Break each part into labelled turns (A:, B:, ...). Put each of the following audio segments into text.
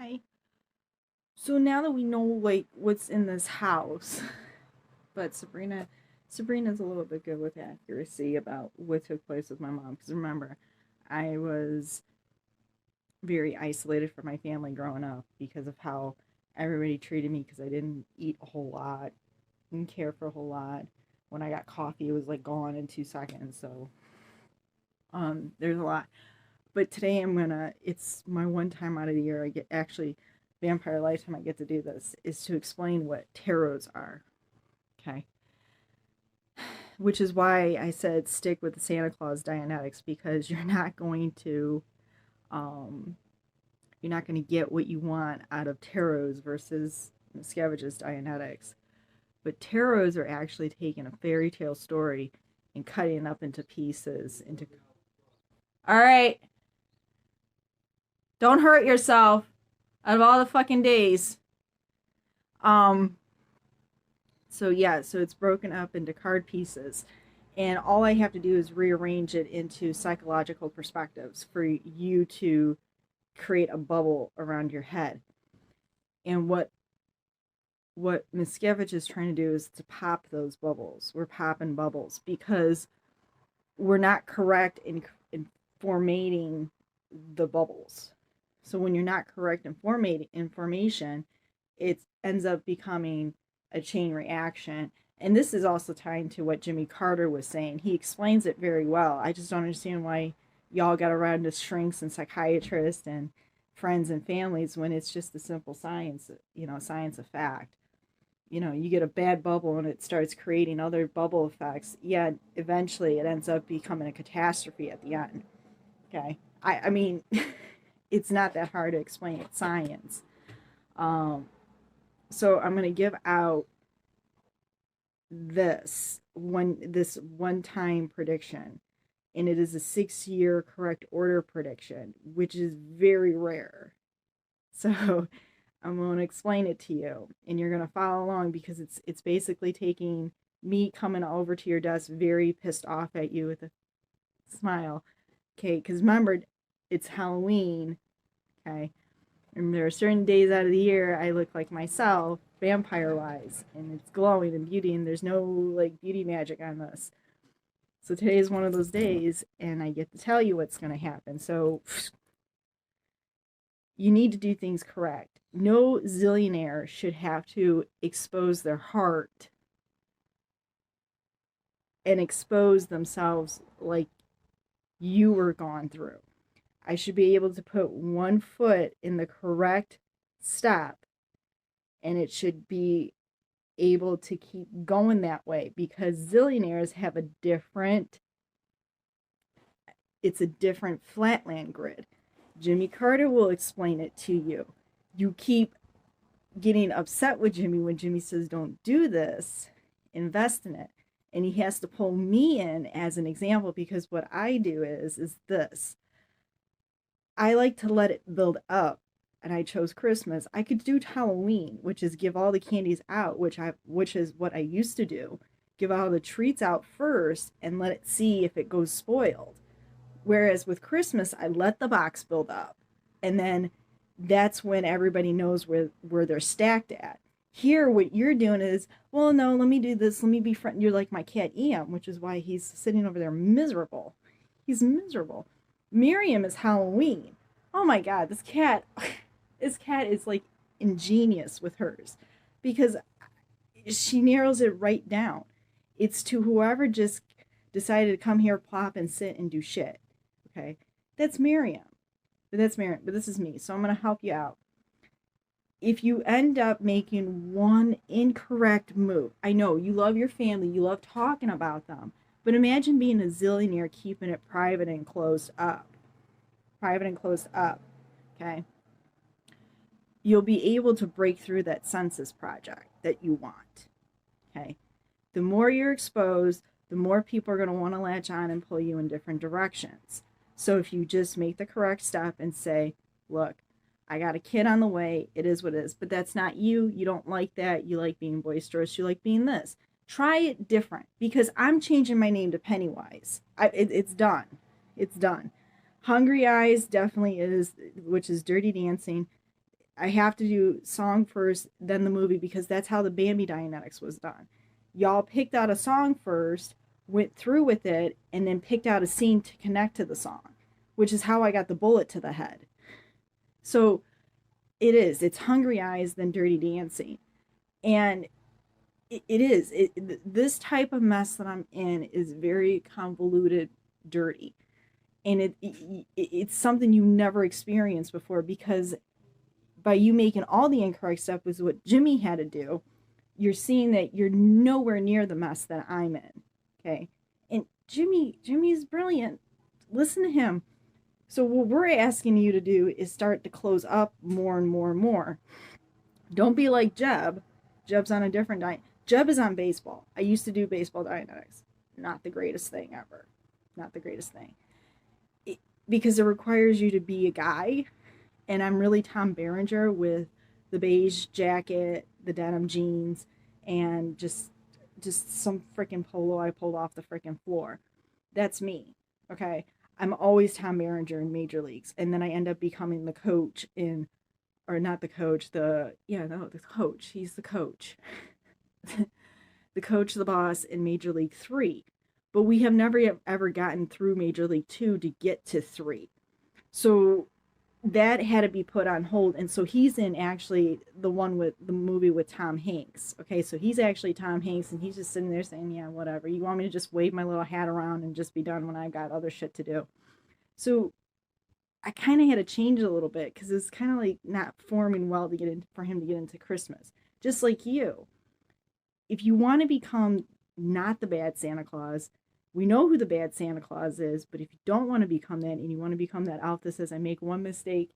A: Hi. So now that we know like what's in this house, but Sabrina's a little bit good with accuracy about what took place with my mom. Because remember, I was very isolated from my family growing up because of how everybody treated me because I didn't eat a whole lot, didn't care for a whole lot. When I got coffee, it was like gone in 2 seconds. So there's a lot. But today it's my one time out of the year I get actually Vampire Lifetime I get to do this is to explain what tarots are. Okay. Which is why I said stick with the Santa Claus Dianetics because um you're not going to get what you want out of tarots versus Miscavige's Dianetics. But tarots are actually taking a fairy tale story and cutting it up into pieces into all right, don't hurt yourself out of all the fucking days. Um, so yeah, so it's broken up into card pieces. And all I have to do is rearrange it into psychological perspectives for you to create a bubble around your head. And what Miscavige is trying to do is to pop those bubbles. We're popping bubbles because we're not correct in formatting the bubbles. So when you're not correct in formatting information, it ends up becoming a chain reaction. And this is also tying to what Jimmy Carter was saying. He explains it very well. I just don't understand why y'all got around to shrinks and psychiatrists and friends and families when it's just a simple science, science of fact. You get a bad bubble and it starts creating other bubble effects. Yeah, eventually it ends up becoming a catastrophe at the end. Okay. I mean, it's not that hard to explain. It's science. Um, so I'm going to give out this one time prediction, and it is a 6 year correct order prediction, which is very rare. So I'm going to explain it to you, and you're going to follow along because it's basically taking me coming over to your desk very pissed off at you with a smile. Okay, because remember, it's Halloween. Okay, and there are certain days out of the year I look like myself, vampire wise, and it's glowing and beauty, and there's no like beauty magic on this. So today is one of those days, and I get to tell you what's going to happen. So you need to do things correct. No zillionaire should have to expose their heart and expose themselves like you were gone through. I should be able to put one foot in the correct step and it should be able to keep going that way because zillionaires have it's a different flatland grid. Jimmy Carter will explain it to you. You keep getting upset with Jimmy when Jimmy says, don't do this, invest in it. And he has to pull me in as an example because what I do is this. I like to let it build up and I chose Christmas. I could do Halloween, which is give all the candies out, which is what I used to do. Give all the treats out first and let it see if it goes spoiled. Whereas with Christmas, I let the box build up. And then that's when everybody knows where they're stacked at. Here, what you're doing is, well, no, let me do this. Let me be friend. You're like my cat Ian, which is why he's sitting over there miserable. He's miserable. Miriam is Halloween. Oh my God, this cat is like ingenious with hers because she narrows it right down. It's to whoever just decided to come here, plop, and sit and do shit. Okay, that's Miriam. That's Miriam. But this is me, so I'm gonna help you out. If you end up making one incorrect move, I know you love your family, you love talking about them, but imagine being a zillionaire keeping it private and closed up. Private and closed up. Okay. You'll be able to break through that census project that you want. Okay. The more you're exposed, the more people are going to want to latch on and pull you in different directions. So if you just make the correct step and say, look, I got a kid on the way, it is what it is, but that's not you. You don't like that. You like being boisterous. You like being this. Try it different because I'm changing my name to Pennywise. It's done. It's done. Hungry Eyes definitely is, which is Dirty Dancing. I have to do song first, then the movie, because that's how the Bambi Dianetics was done. Y'all picked out a song first, went through with it, and then picked out a scene to connect to the song, which is how I got the bullet to the head. So it's Hungry Eyes, then Dirty Dancing. And this type of mess that I'm in is very convoluted, dirty. And it's something you never experienced before, because by you making all the incorrect stuff was what Jimmy had to do, you're seeing that you're nowhere near the mess that I'm in. Okay. And Jimmy's brilliant. Listen to him. So what we're asking you to do is start to close up more and more and more. Don't be like Jeb. Jeb's on a different diet. Jeb is on baseball. I used to do baseball Dianetics. Not the greatest thing ever. Not the greatest thing. Because it requires you to be a guy. And I'm really Tom Berenger with the beige jacket, the denim jeans, and just some freaking polo I pulled off the freaking floor. That's me. Okay. I'm always Tom Berenger in major leagues. And then I end up becoming the coach or not the coach, the coach. He's the coach. The coach, the boss in Major League 3. But we have never ever gotten through Major League 2 to get to 3. So that had to be put on hold. And so he's in actually the movie with Tom Hanks. Okay, so he's actually Tom Hanks, and he's just sitting there saying, yeah, whatever. You want me to just wave my little hat around and just be done when I've got other shit to do? So I kind of had to change it a little bit, because it's kind of like not forming well for him to get into Christmas. Just like you. If you want to become not the bad Santa Claus, we know who the bad Santa Claus is, but if you don't want to become that, and you want to become that elf that says, I make one mistake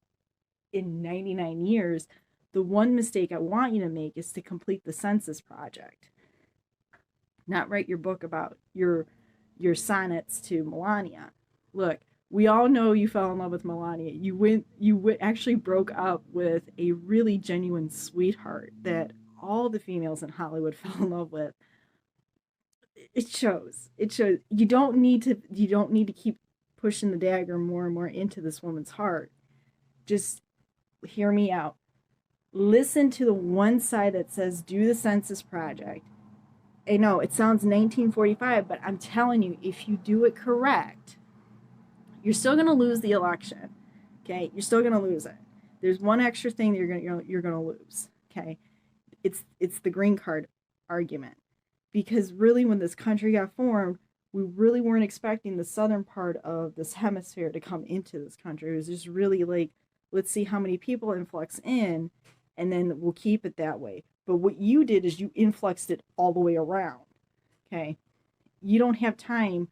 A: in 99 years, the one mistake I want you to make is to complete the census project. Not write your book about your sonnets to Melania. Look, we all know you fell in love with Melania. You actually broke up with a really genuine sweetheart that all the females in Hollywood fell in love with. It shows. You don't need to keep pushing the dagger more and more into this woman's heart. Just hear me out. Listen to the one side that says do the census project. I know it sounds 1945, but I'm telling you, if you do it correct, you're still going to lose the election. Okay? You're still going to lose it. There's one extra thing that you're going to lose. Okay? It's the green card argument. Because really, when this country got formed, we really weren't expecting the southern part of this hemisphere to come into this country. It was just really like, let's see how many people influx in, and then we'll keep it that way. But what you did is you influxed it all the way around. Okay? You don't have time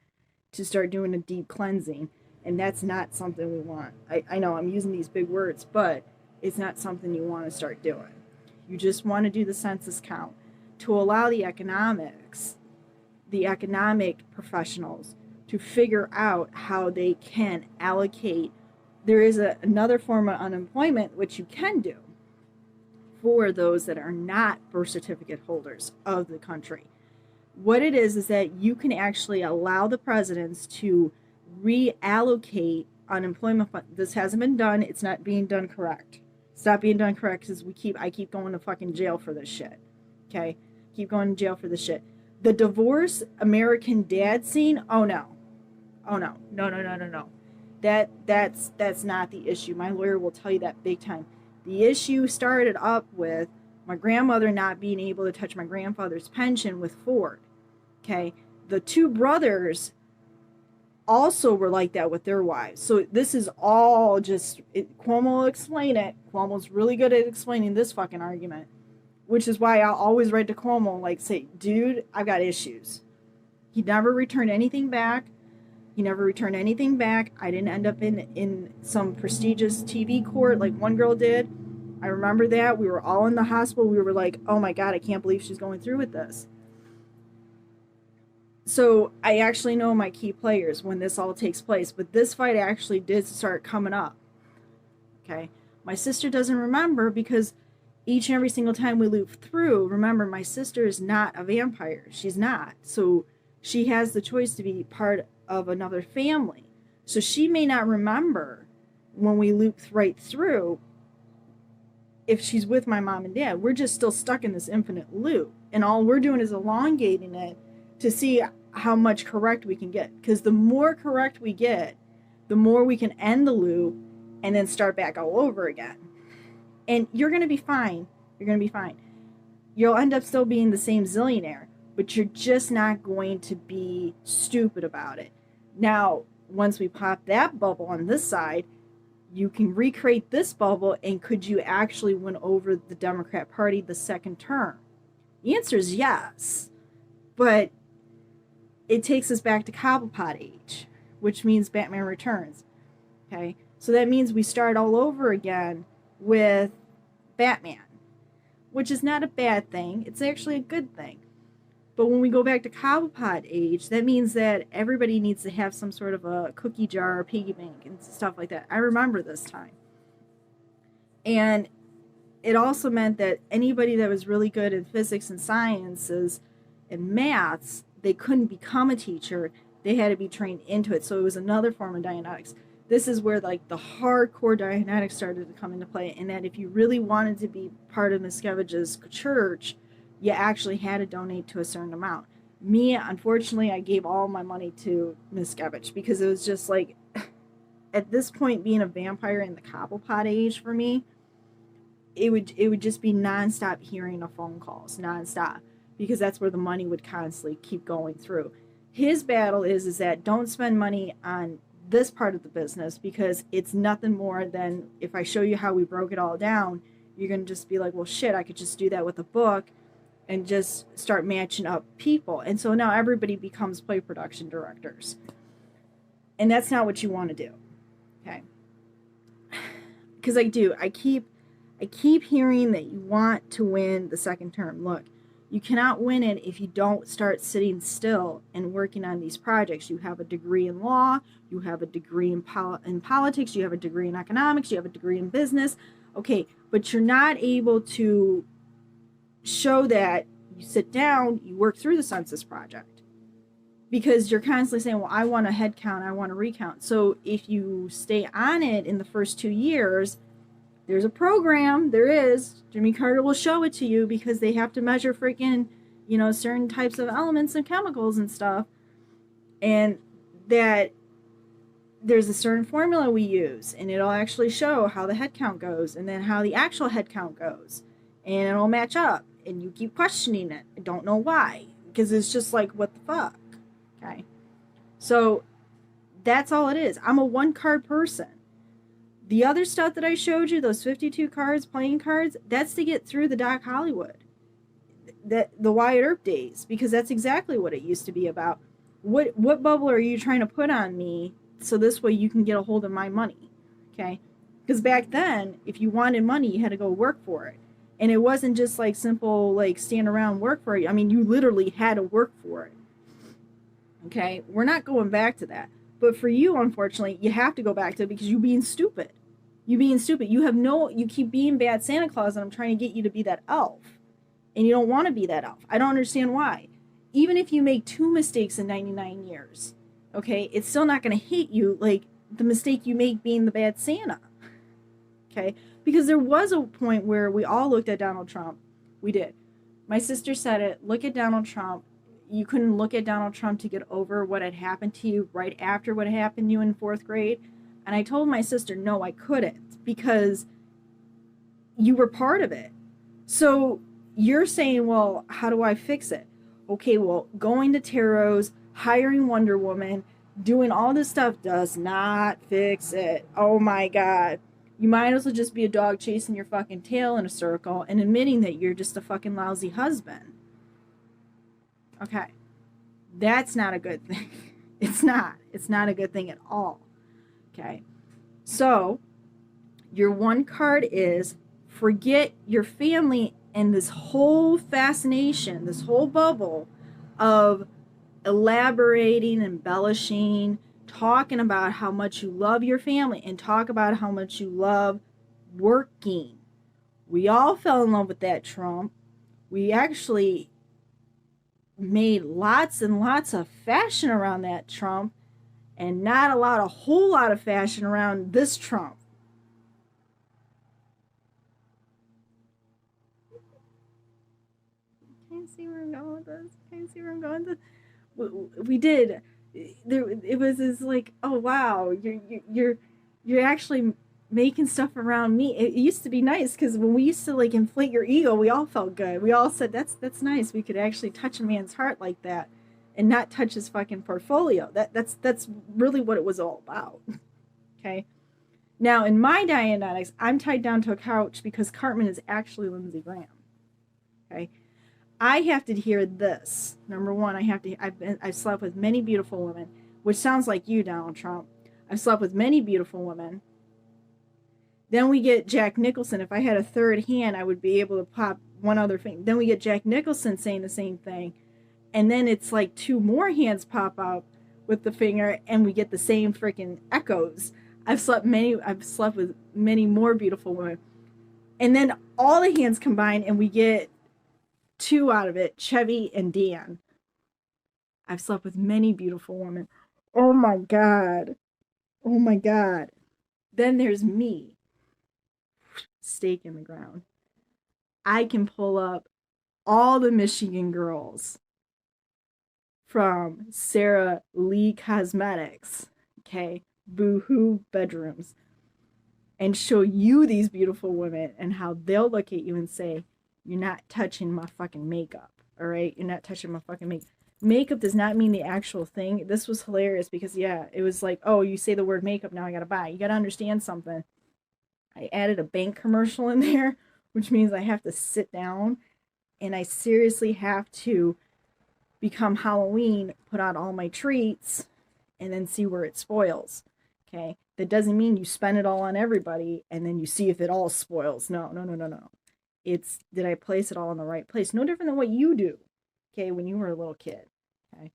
A: to start doing a deep cleansing, and that's not something we want. I know I'm using these big words, but it's not something you want to start doing. You just want to do the census count to allow the economic professionals to figure out how they can allocate. There is another form of unemployment which you can do for those that are not birth certificate holders of the country. What it is that you can actually allow the presidents to reallocate unemployment fund. This hasn't been done. It's not being done correct. It's not being done correct because I keep going to fucking jail for this shit. Okay? Keep going to jail for this shit. The divorce American Dad scene, oh no. No. That's not the issue. My lawyer will tell you that big time. The issue started up with my grandmother not being able to touch my grandfather's pension with Ford. Okay? The two brothers also were like that with their wives. So this is all just, Cuomo will explain it. Cuomo's really good at explaining this fucking argument. Which is why I'll always write to Cuomo, like, say, dude, I've got issues. He never returned anything back. I didn't end up in some prestigious TV court like one girl did. I remember that. We were all in the hospital. We were like, oh my God, I can't believe she's going through with this. So I actually know my key players when this all takes place. But this fight actually did start coming up. Okay? My sister doesn't remember because each and every single time we loop through, remember, my sister is not a vampire. She's not. So she has the choice to be part of another family. So she may not remember when we loop right through if she's with my mom and dad. We're just still stuck in this infinite loop. And all we're doing is elongating it to see how much correct we can get. Because the more correct we get, the more we can end the loop and then start back all over again. And you're going to be fine. You're going to be fine. You'll end up still being the same zillionaire, but you're just not going to be stupid about it. Now, once we pop that bubble on this side, you can recreate this bubble, and could you actually win over the Democrat Party the second term? The answer is yes, but it takes us back to Cobblepot age, which means Batman Returns. Okay, so that means we start all over again with Batman, which is not a bad thing. It's actually a good thing. But when we go back to Cobblepot age, that means that everybody needs to have some sort of a cookie jar or piggy bank and stuff like that. I remember this time. And it also meant that anybody that was really good in physics and sciences and maths, they couldn't become a teacher. They had to be trained into it. So it was another form of Dianetics. This is where like the hardcore Dianetics started to come into play, and that if you really wanted to be part of Miscavige's church, you actually had to donate to a certain amount. Me, unfortunately, I gave all my money to Miscavige because it was just like, at this point, being a vampire in the Cobblepot age for me, it would just be nonstop hearing of phone calls, nonstop, because that's where the money would constantly keep going through. His battle is that don't spend money on this part of the business, because it's nothing more than, if I show you how we broke it all down, you're going to just be like, well, shit, I could just do that with a book and just start matching up people. And so now everybody becomes play production directors. And that's not what you want to do. Okay. Because I keep hearing that you want to win the second term. Look, you cannot win it if you don't start sitting still and working on these projects. You have a degree in law, you have a degree in politics, you have a degree in economics, you have a degree in business. Okay, but you're not able to show that you sit down, you work through the census project, because you're constantly saying, well, I want a head count, I want a recount. So if you stay on it in the first 2 years, there's a program, there is. Jimmy Carter will show it to you, because they have to measure freaking, certain types of elements and chemicals and stuff. And that there's a certain formula we use, and it'll actually show how the head count goes, and then how the actual head count goes. And it'll match up, and you keep questioning it. I don't know why, because it's just like, what the fuck? Okay. So that's all it is. I'm a one card person. The other stuff that I showed you, those 52 cards, playing cards, that's to get through the Doc Hollywood, the Wyatt Earp days, because that's exactly what it used to be about. What bubble are you trying to put on me so this way you can get a hold of my money? Okay? Because back then, if you wanted money, you had to go work for it. And it wasn't just like simple, like stand around and work for it. I mean, you literally had to work for it. Okay? We're not going back to that. But for you, unfortunately, you have to go back to it, because you're being stupid. You keep being bad Santa Claus, and I'm trying to get you to be that elf. And you don't want to be that elf. I don't understand why. Even if you make 2 mistakes in 99 years, okay, it's still not going to hit you like the mistake you make being the bad Santa. Okay? Because there was a point where we all looked at Donald Trump. We did. My sister said it, look at Donald Trump. You couldn't look at Donald Trump to get over what had happened to you right after what happened to you in 4th grade. And I told my sister, no, I couldn't, because you were part of it. So you're saying, well, how do I fix it? Okay, well, going to Tarot's, hiring Wonder Woman, doing all this stuff does not fix it. Oh my God. You might as well just be a dog chasing your fucking tail in a circle and admitting that you're just a fucking lousy husband. Okay. That's not a good thing. It's not. It's not a good thing at all. Okay. So, your one card is forget your family and this whole fascination, this whole bubble of elaborating, embellishing, talking about how much you love your family, and talk about how much you love working. We all fell in love with that Trump. We actually made lots and lots of fashion around that Trump, and not a whole lot of fashion around this Trump. Can you see where I'm going with this? Can you see where I'm going with this? We did. There, it was as like, oh wow, you're actually making stuff around me. It used to be nice because when we used to like inflate your ego, we all felt good. We all said that's nice. We could actually touch a man's heart like that, and not touch his fucking portfolio. That's really what it was all about. Okay. Now in my Dianetics, I'm tied down to a couch because Cartman is actually Lindsey Graham. Okay. I have to hear this. Number one, I've slept with many beautiful women, which sounds like you, Donald Trump. I've slept with many beautiful women. Then we get Jack Nicholson. If I had a third hand, I would be able to pop one other thing. Then we get Jack Nicholson saying the same thing. And then it's like two more hands pop up with the finger, and we get the same freaking echoes. I've slept with many more beautiful women. And then all the hands combine, and we get two out of it, Chevy and Dan. I've slept with many beautiful women. Oh my God. Oh my God. Then there's me. Stake in the ground. I can pull up all the Michigan girls from Sarah Lee Cosmetics, okay, Boohoo Bedrooms, and show you these beautiful women and how they'll look at you and say, you're not touching my fucking makeup, all right? You're not touching my fucking makeup. Makeup does not mean the actual thing. This was hilarious because, yeah, it was like, oh, you say the word makeup, now I gotta buy. You gotta understand something. I added a bank commercial in there, which means I have to sit down and I seriously have to become Halloween, put out all my treats, and then see where it spoils. Okay? That doesn't mean you spend it all on everybody and then you see if it all spoils. No. It's, did I place it all in the right place? No different than what you do, okay, when you were a little kid. Okay?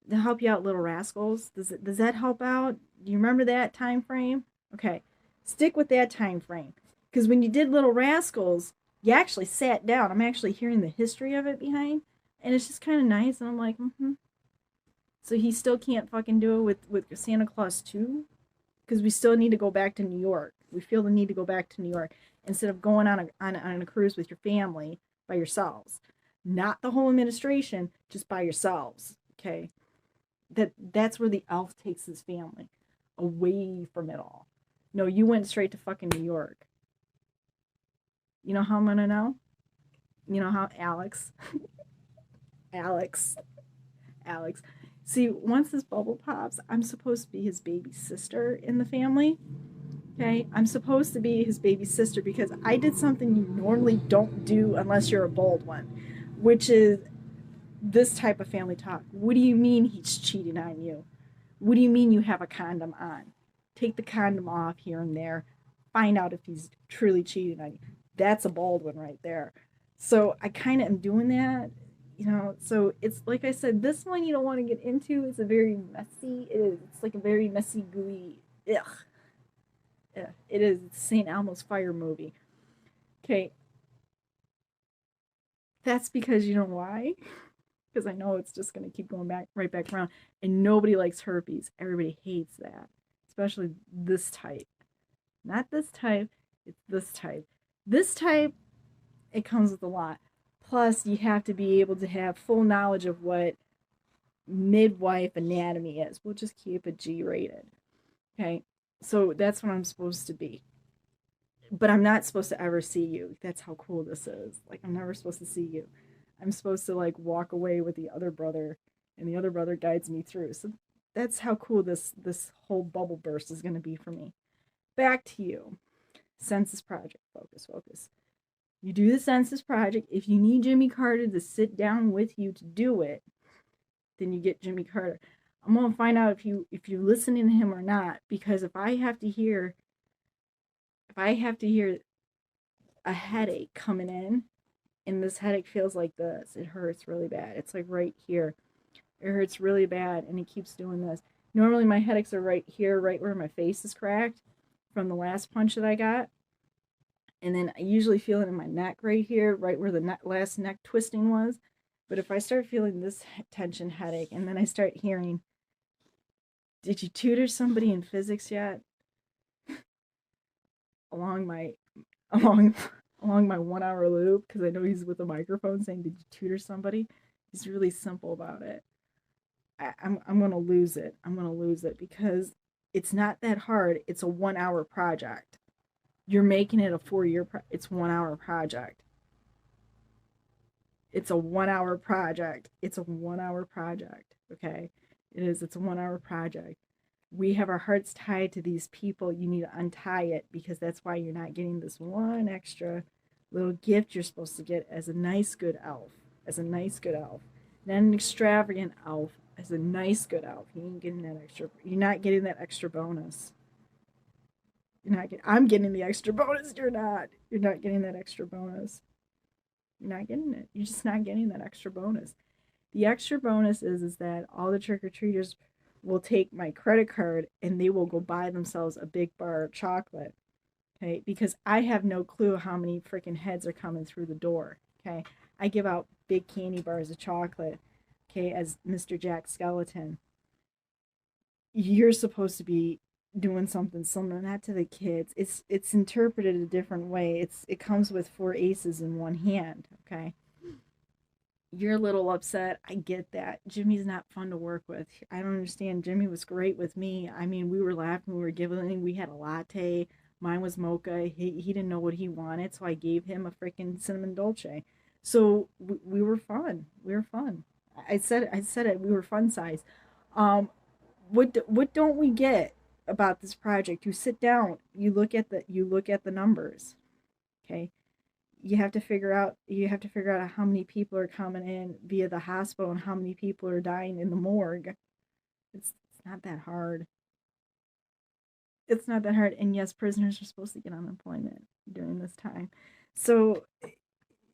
A: To help you out, Little Rascals. Does that help out? Do you remember that time frame? Okay. Stick with that time frame. Because when you did Little Rascals, you actually sat down. I'm actually hearing the history of it behind. And it's just kind of nice. And I'm like, So he still can't fucking do it with Santa Claus 2? Because we still need to go back to New York. We feel the need to go back to New York instead of going on a cruise with your family by yourselves. Not the whole administration, just by yourselves. Okay? That's where the elf takes his family away from it all. No, you went straight to fucking New York. You know how I'm gonna know? You know how Alex. See, once this bubble pops, I'm supposed to be his baby sister in the family. Okay? I'm supposed to be his baby sister because I did something you normally don't do unless you're a bold one, which is this type of family talk. What do you mean he's cheating on you? What do you mean you have a condom on? Take the condom off here and there. Find out if he's truly cheating on you. That's a bold one right there. So I kind of am doing that, so it's like I said, this one you don't want to get into. It's a very messy, it's like a very messy, gooey, ugh. It is. It's St. Elmo's Fire movie. Okay. That's because you know why? Because I know it's just going to keep going right back around. And nobody likes herpes. Everybody hates that. Especially this type. Not this type. It's this type. This type, it comes with a lot. Plus, you have to be able to have full knowledge of what midwife anatomy is. We'll just keep it G-rated. Okay? So that's what I'm supposed to be. But I'm not supposed to ever see you. That's how cool this is. Like, I'm never supposed to see you. I'm supposed to, like, walk away with the other brother, and the other brother guides me through. So that's how cool this whole bubble burst is going to be for me. Back to you. Census Project. Focus. You do the Census Project. If you need Jimmy Carter to sit down with you to do it, then you get Jimmy Carter. I'm going to find out if you're listening to him or not, because if I have to hear a headache coming in, and this headache feels like this, it hurts really bad. It's like right here. It hurts really bad, and it keeps doing this. Normally my headaches are right here, right where my face is cracked from the last punch that I got. And then I usually feel it in my neck right here, right where the last neck twisting was. But if I start feeling this tension headache, and then I start hearing, did you tutor somebody in physics yet? along along my 1 hour loop because I know he's with a microphone saying, "Did you tutor somebody?" He's really simple about it. I'm gonna lose it. I'm gonna lose it because it's not that hard. It's a 1 hour project. You're making it a 4 year. It's 1 hour project. It's a 1 hour project. It's a 1 hour project. Okay, it is. It's a 1 hour project. We have our hearts tied to these people. You need to untie it because that's why you're not getting this one extra little gift you're supposed to get as a nice good elf. As a nice good elf. Not an extravagant elf, as a nice good elf. You ain't getting that extra, you're not getting that extra bonus. You're not getting, I'm getting the extra bonus. You're not. You're not getting that extra bonus. You're not getting it. You're just not getting that extra bonus. The extra bonus is that all the trick-or-treaters will take my credit card and they will go buy themselves a big bar of chocolate. Okay, because I have no clue how many freaking heads are coming through the door. Okay, I give out big candy bars of chocolate. Okay, as Mr. Jack Skeleton, you're supposed to be doing something similar, not to the kids. It's interpreted a different way. It comes with 4 aces in one hand. Okay, you're a little upset. I get that. Jimmy's not fun to work with. I don't understand. Jimmy was great with me. I mean, we were laughing, we were giggling. We had a latte. Mine was mocha. He didn't know what he wanted, so I gave him a freaking cinnamon dolce. So we were fun. We were fun. I said it. We were fun size. Um, what don't we get about this project? You sit down. You look at the numbers. Okay, you have to figure out how many people are coming in via the hospital and how many people are dying in the morgue. It's not that hard. It's not that hard. And yes, prisoners are supposed to get unemployment during this time. So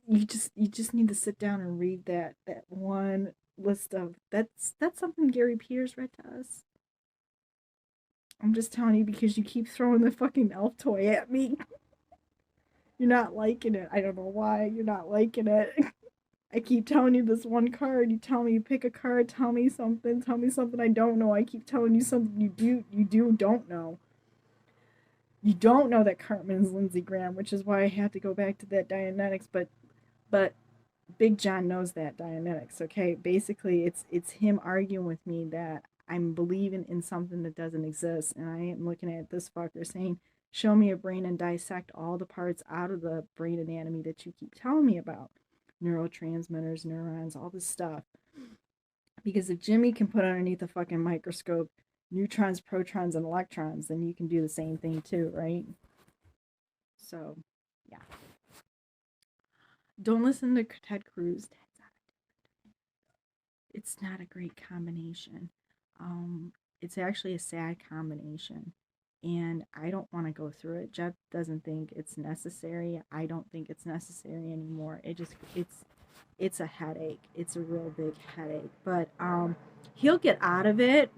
A: you just need to sit down and read that one list of that's something Gary Peters read to us. I'm just telling you because you keep throwing the fucking elf toy at me. You're not liking it. I don't know why you're not liking it. I keep telling you this one card. You tell me you pick a card. Tell me something. Tell me something I don't know. I keep telling you something you don't know. You don't know that Cartman is Lindsey Graham, which is why I have to go back to that Dianetics. But Big John knows that Dianetics. Okay, basically it's him arguing with me that I'm believing in something that doesn't exist, and I am looking at this fucker saying, "Show me a brain and dissect all the parts out of the brain anatomy that you keep telling me about." Neurotransmitters, neurons, all this stuff. Because if Jimmy can put underneath a fucking microscope neutrons, protons, and electrons, then you can do the same thing too, right? So, yeah. Don't listen to Ted Cruz. It's not a great combination. It's actually a sad combination. And I don't want to go through it. Jeff doesn't think it's necessary. I don't think it's necessary anymore. It's a headache. It's a real big headache. But he'll get out of it.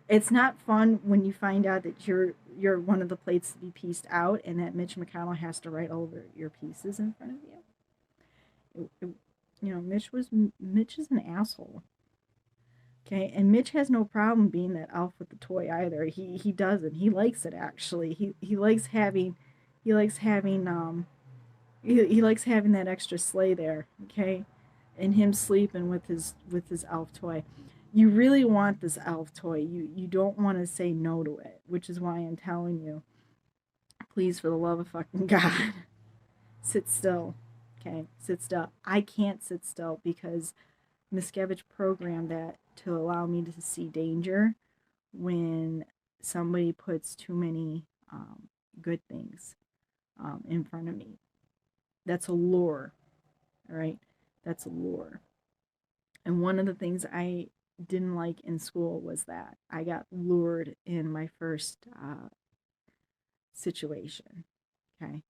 A: It's not fun when you find out that you're one of the plates to be pieced out and that Mitch McConnell has to write over your pieces in front of you. Mitch is an asshole. Okay, and Mitch has no problem being that elf with the toy either. He doesn't. He likes it actually. He likes having that extra sleigh there. Okay, and him sleeping with his elf toy. You really want this elf toy. You don't want to say no to it, which is why I'm telling you. Please, for the love of fucking God, sit still. Okay, sit still. I can't sit still because Miscavige programmed that to allow me to see danger when somebody puts too many good things in front of me. That's a lure, all right? That's a lure. And one of the things I didn't like in school was that I got lured in my first situation, okay?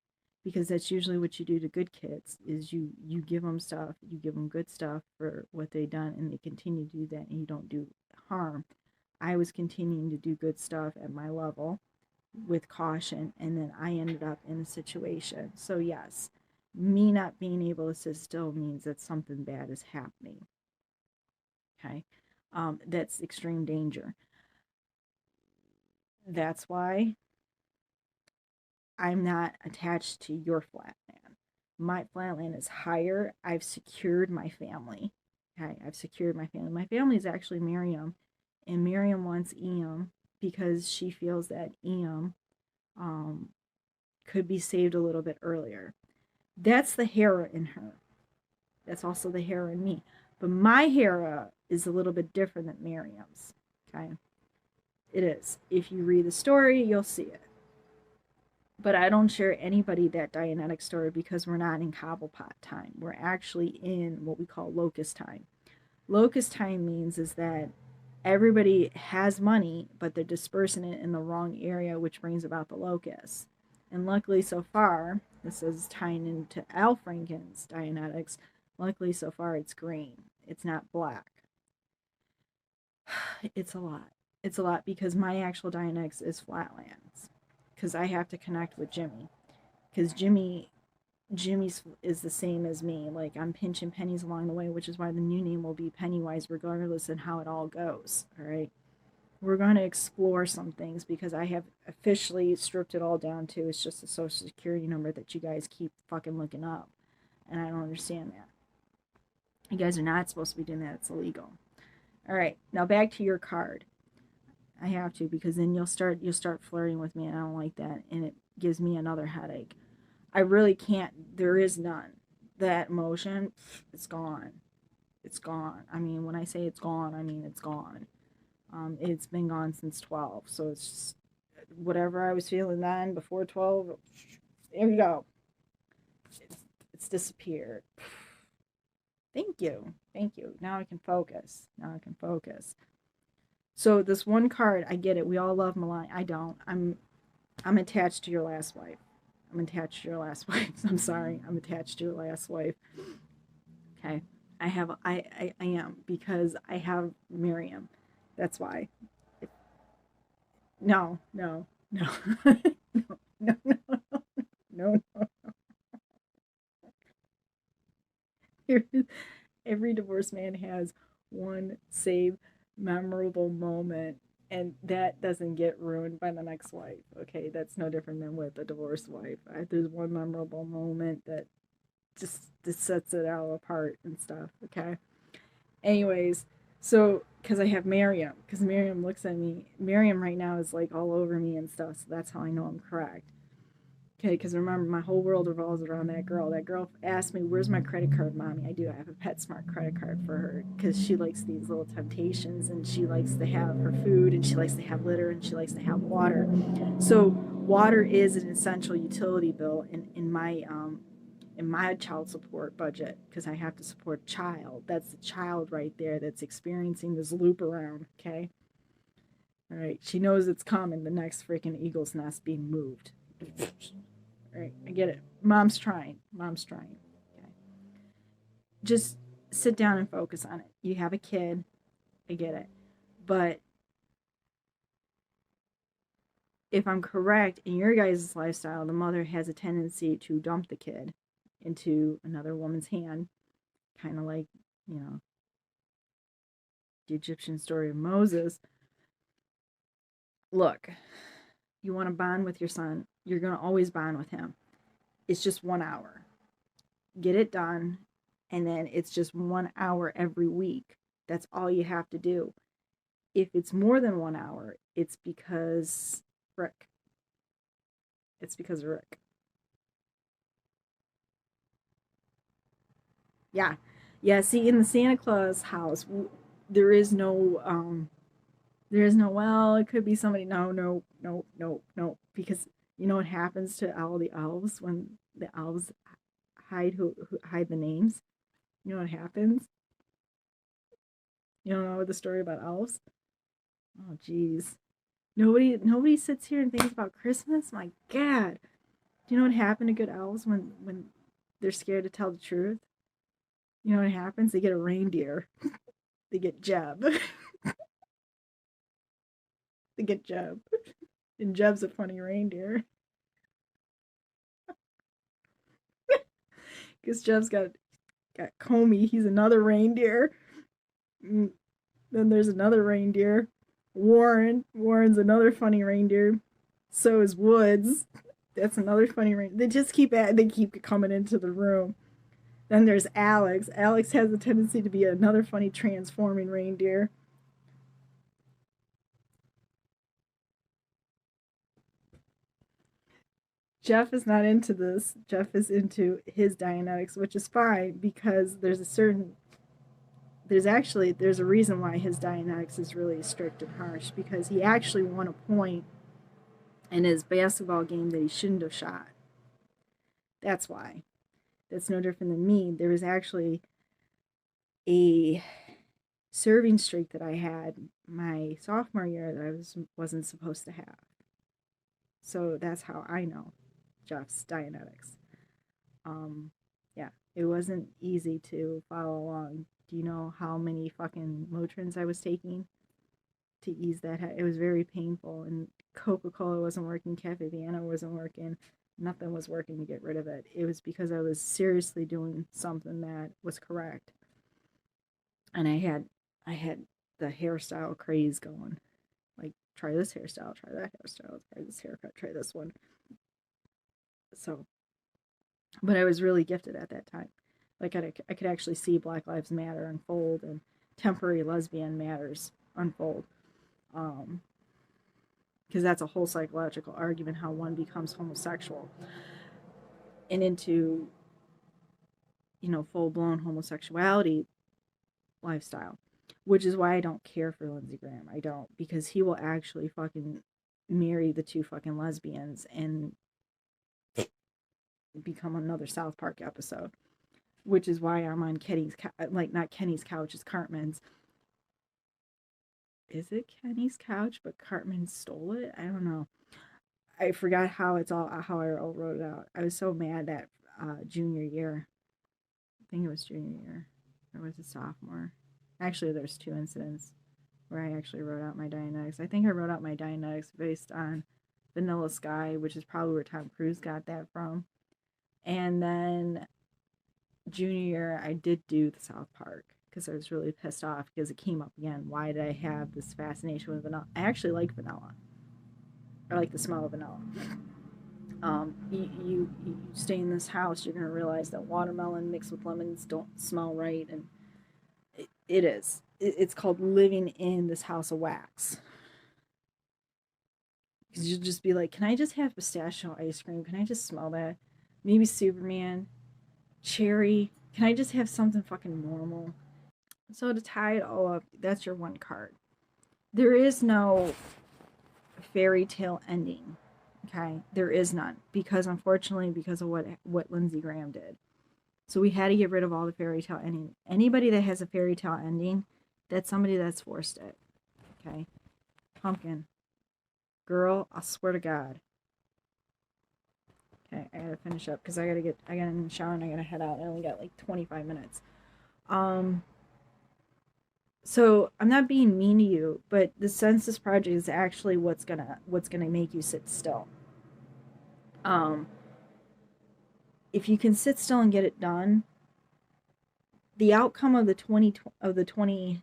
A: Because that's usually what you do to good kids is you give them stuff, you give them good stuff for what they've done, and they continue to do that, and you don't do harm. I was continuing to do good stuff at my level with caution, and then I ended up in a situation. So yes, me not being able to sit still means that something bad is happening. Okay, that's extreme danger. That's why I'm not attached to your flatland. My flatland is higher. I've secured my family. Okay, I've secured my family. My family is actually Miriam, and Miriam wants Eam because she feels that Eam um, could be saved a little bit earlier. That's the Hera in her. That's also the Hera in me. But my Hera is a little bit different than Miriam's. Okay, it is. If you read the story, you'll see it. But I don't share anybody that Dianetic story because we're not in Cobblepot time. We're actually in what we call locust time. Locust time means is that everybody has money, but they're dispersing it in the wrong area, which brings about the locusts. And luckily so far, this is tying into Al Franken's Dianetics, luckily so far it's green. It's not black. It's a lot. It's a lot because my actual Dianetics is Flatlands. Because I have to connect with Jimmy. Because Jimmy's is the same as me. Like, I'm pinching pennies along the way, which is why the new name will be Pennywise, regardless of how it all goes. All right. We're going to explore some things because I have officially stripped it all down to it's just a social security number that you guys keep fucking looking up. And I don't understand that. You guys are not supposed to be doing that. It's illegal. All right. Now back to your card. I have to because then you'll start flirting with me and I don't like that and it gives me another headache. I really can't. There is none. That emotion, it's gone. It's gone. I mean, when I say it's gone, I mean it's gone. It's been gone since 12, so it's just whatever I was feeling then before 12. There you go. It's disappeared. Thank you. Thank you. Now I can focus. So this one card, I get it. We all love Melania. I don't. I'm attached to your last wife. I'm sorry. I'm attached to your last wife. Okay. I am because I have Miriam. That's why. No. no, no, no, no. Every divorced man has one save memorable moment and that doesn't get ruined by the next wife. Okay, that's no different than with a divorced wife. There's one memorable moment that just sets it all apart and stuff. Okay. Anyways, so because I have Miriam, because Miriam looks at me. Miriam right now is like all over me and stuff. So that's how I know I'm correct. Okay, because remember, my whole world revolves around that girl. That girl asked me, "Where's my credit card, mommy?" I do. I have a PetSmart credit card for her because she likes these little temptations and she likes to have her food and she likes to have litter and she likes to have water. So water is an essential utility bill in my child support budget because I have to support a child. That's the child right there that's experiencing this loop around. Okay. All right. She knows it's coming. The next freaking eagle's nest being moved. Right, I get it. Mom's trying. Okay. Just sit down and focus on it. You have a kid. I get it. But if I'm correct, in your guys' lifestyle, the mother has a tendency to dump the kid into another woman's hand. Kind of like, the Egyptian story of Moses. Look, you want to bond with your son, you're going to always bond with him. It's just 1 hour. Get it done, and then it's just 1 hour every week. That's all you have to do. If it's more than 1 hour, it's because Rick. It's because of Rick. Yeah. Yeah, see, in the Santa Claus house, there is no, well, it could be somebody. No, no, no, no, no. Because you know what happens to all the elves when the elves who hide the names? You know what happens? You don't know the story about elves? Oh, jeez. Nobody sits here and thinks about Christmas? My God. Do you know what happened to good elves when they're scared to tell the truth? You know what happens? They get a reindeer. They get Jeb. They get Jeb. And Jeb's a funny reindeer. Because Jeb's got Comey. He's another reindeer. Then there's another reindeer. Warren. Warren's another funny reindeer. So is Woods. That's another funny ring. They keep coming into the room. Then there's Alex. Alex has a tendency to be another funny transforming reindeer. Jeff is not into this. Jeff is into his Dianetics, which is fine because there's a reason why his Dianetics is really strict and harsh, because he actually won a point in his basketball game that he shouldn't have shot. That's why. That's no different than me. There was actually a serving streak that I had my sophomore year that wasn't supposed to have. So that's how I know Jeff's Dianetics. Yeah, it wasn't easy to follow along. Do you know how many fucking Motrins I was taking to ease that? It was very painful, and Coca-Cola wasn't working, Cafe Vienna wasn't working, nothing was working to get rid of it. It was because I was seriously doing something that was correct, and I had the hairstyle craze going. Like, try this hairstyle, try that hairstyle, try this haircut, try this one. So, but I was really gifted at that time. Like, I could actually see Black Lives Matter unfold and temporary lesbian matters unfold. Because that's a whole psychological argument, how one becomes homosexual and into, full-blown homosexuality lifestyle, which is why I don't care for Lindsey Graham. I don't, because he will actually fucking marry the two fucking lesbians and become another South Park episode, which is why I'm on Kenny's, not Kenny's couch, it's Cartman's. Is it Kenny's couch, but Cartman stole it? I don't know. I forgot how I all wrote it out. I was so mad that junior year. I think it was junior year, or was it sophomore? Actually, there's two incidents where I actually wrote out my Dianetics. I think I wrote out my Dianetics based on Vanilla Sky, which is probably where Tom Cruise got that from. And then junior year, I did do the South Park because I was really pissed off because it came up again. Why did I have this fascination with vanilla? I actually like vanilla. I like the smell of vanilla. You stay in this house, you're going to realize that watermelon mixed with lemons don't smell right. And it is. It's called living in this house of wax. Because you'll just be like, can I just have pistachio ice cream? Can I just smell that? Maybe Superman, cherry. Can I just have something fucking normal? So to tie it all up, that's your one card. There is no fairy tale ending. Okay, there is none, because unfortunately, because of what Lindsey Graham did. So we had to get rid of all the fairy tale ending. Anybody that has a fairy tale ending, that's somebody that's forced it. Okay, Pumpkin, girl, I swear to God. Okay, I gotta finish up because I got in the shower and I gotta head out. I only got like 25 minutes. So I'm not being mean to you, but the census project is actually what's gonna make you sit still. If you can sit still and get it done, the outcome of the 2020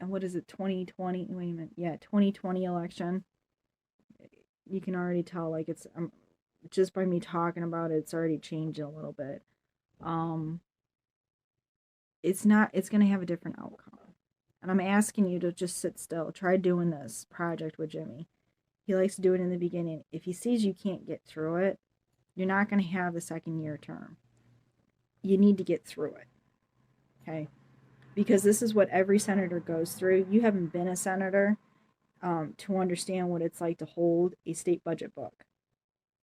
A: what is it, 2020, wait a minute, yeah, 2020 election, you can already tell, like, it's just by me talking about it, it's already changing a little bit. It's going to have a different outcome. And I'm asking you to just sit still. Try doing this project with Jimmy. He likes to do it in the beginning. If he sees you can't get through it, you're not going to have the second year term. You need to get through it. Okay? Because this is what every senator goes through. You haven't been a senator to understand what it's like to hold a state budget book.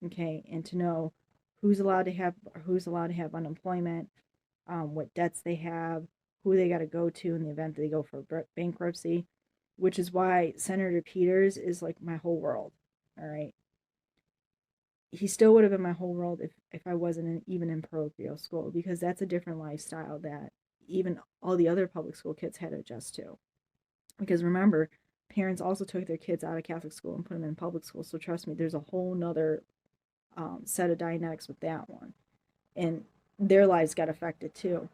A: Okay? And to know who's allowed to have unemployment, what debts they have, who they got to go to in the event that they go for bankruptcy, which is why Senator Peters is like my whole world. All right. He still would have been my whole world if I wasn't even in parochial school, because that's a different lifestyle that even all the other public school kids had to adjust to. Because remember, parents also took their kids out of Catholic school and put them in public school. So trust me, there's a whole nother set of dynamics with that one. And their lives got affected too.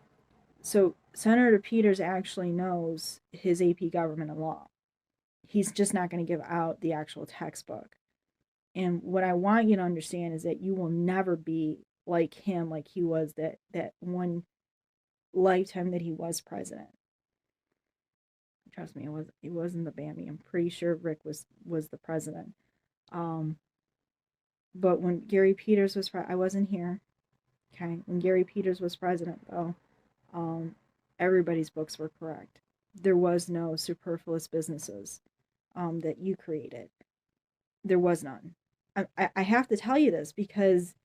A: So Senator Peters actually knows his AP government and law. He's just not going to give out the actual textbook. And what I want you to understand is that you will never be like him, like he was that one lifetime that he was president. Trust me, it wasn't the Bambi. I'm pretty sure Rick was the president. Um, but when Gary Peters was I wasn't here. Okay, when Gary Peters was president, though, um, everybody's books were correct. There was no superfluous businesses that you created. There was none. I have to tell you this because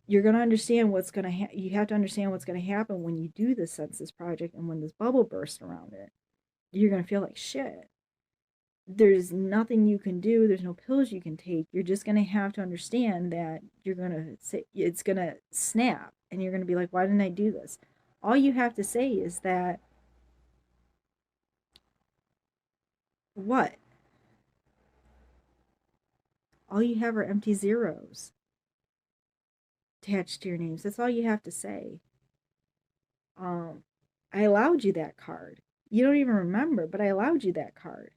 A: you're going to understand what's going to you have to understand what's going to happen when you do this census project and when this bubble bursts around it. You're going to feel like shit. There's nothing you can do. There's no pills you can take. You're just going to have to understand that you're going to say it's going to snap and you're going to be like, why didn't I do this? All you have to say is that what? All you have are empty zeros attached to your names. That's all you have to say. I allowed you that card. You don't even remember, but I allowed you that card.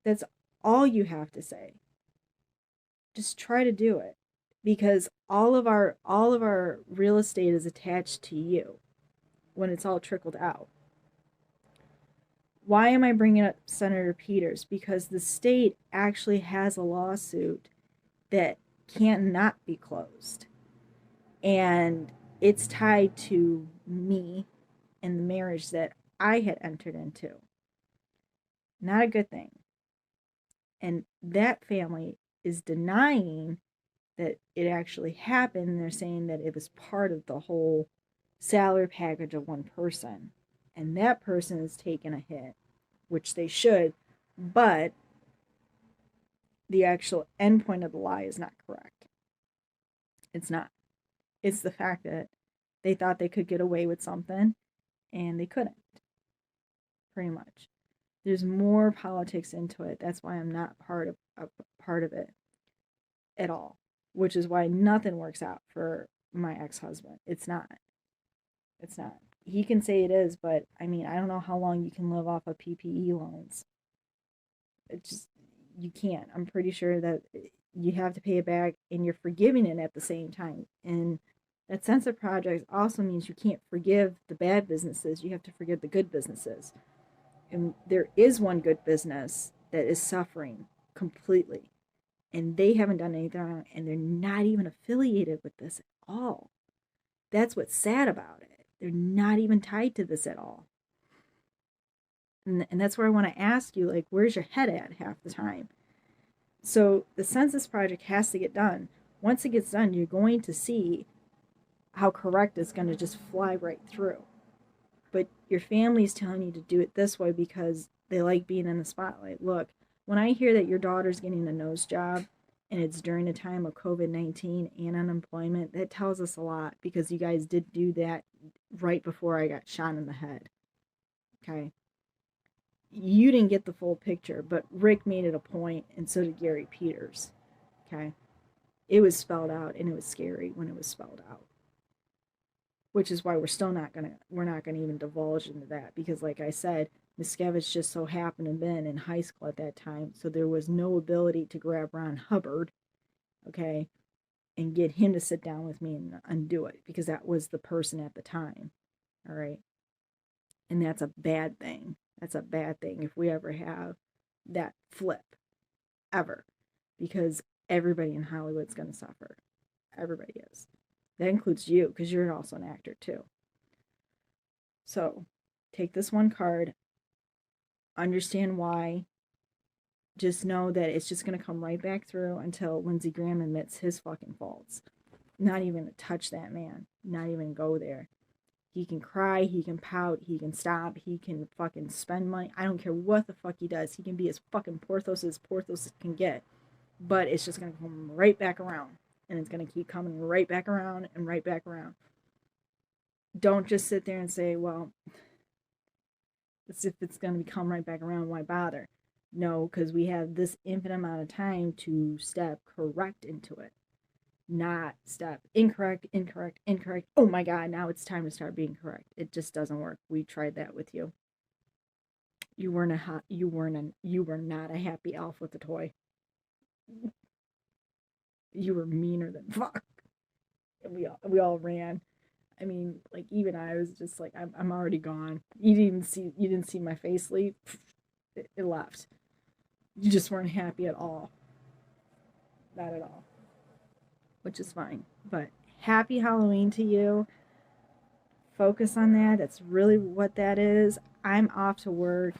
A: That's all you have to say. Just try to do it because all of our real estate is attached to you when it's all trickled out. Why am I bringing up Senator Peters? Because the state actually has a lawsuit that can't not be closed. And it's tied to me and the marriage that I had entered into. Not a good thing. And that family is denying that it actually happened. They're saying that it was part of the whole salary package of one person. And that person is taking a hit, which they should, but the actual endpoint of the lie is not correct. It's not. It's the fact that they thought they could get away with something and they couldn't. Pretty much. There's more politics into it. That's why I'm not part of it at all. Which is why nothing works out for my ex-husband. It's not. It's not. He can say it is, but I mean, I don't know how long you can live off of PPE loans. It just, you can't. I'm pretty sure that you have to pay it back and you're forgiving it at the same time. And that census project also means you can't forgive the bad businesses. You have to forgive the good businesses. And there is one good business that is suffering completely. And they haven't done anything wrong. And they're not even affiliated with this at all. That's what's sad about it. They're not even tied to this at all. And that's where I want to ask you, like, where's your head at half the time? So the census project has to get done. Once it gets done, you're going to see how correct it's going to just fly right through. But your family's telling you to do it this way because they like being in the spotlight. Look, when I hear that your daughter's getting a nose job and it's during a time of COVID-19 and unemployment, that tells us a lot because you guys did do that right before I got shot in the head. Okay? You didn't get the full picture, but Rick made it a point, and so did Gary Peters. Okay? It was spelled out, and it was scary when it was spelled out. Which is why we're not gonna even divulge into that because, like I said, Miscavige just so happened to have been in high school at that time, so there was no ability to grab Ron Hubbard, okay, and get him to sit down with me and undo it because that was the person at the time, all right, and that's a bad thing. That's a bad thing if we ever have that flip, ever, because everybody in Hollywood's gonna suffer. Everybody is. That includes you because you're also an actor too. So take this one card, understand why, just know that it's just going to come right back through until Lindsey Graham admits his fucking faults. Not even to touch that man, not even go there. He can cry, he can pout, he can stop, he can fucking spend money. I don't care what the fuck he does. He can be as fucking Porthos as Porthos can get. But it's just going to come right back around. And it's going to keep coming right back around and right back around. Don't just sit there and say, well, as if it's going to come right back around, why bother? No, because we have this infinite amount of time to step correct into it. Not step incorrect, incorrect, incorrect. Oh my God, now it's time to start being correct. It just doesn't work. We tried that with you. You were not a happy elf with a toy. You were meaner than fuck. And we all ran. I mean, like, even I was just like, I'm already gone. You didn't see my face leave. It left. You just weren't happy at all. Not at all. Which is fine. But happy Halloween to you. Focus on that. That's really what that is. I'm off to work.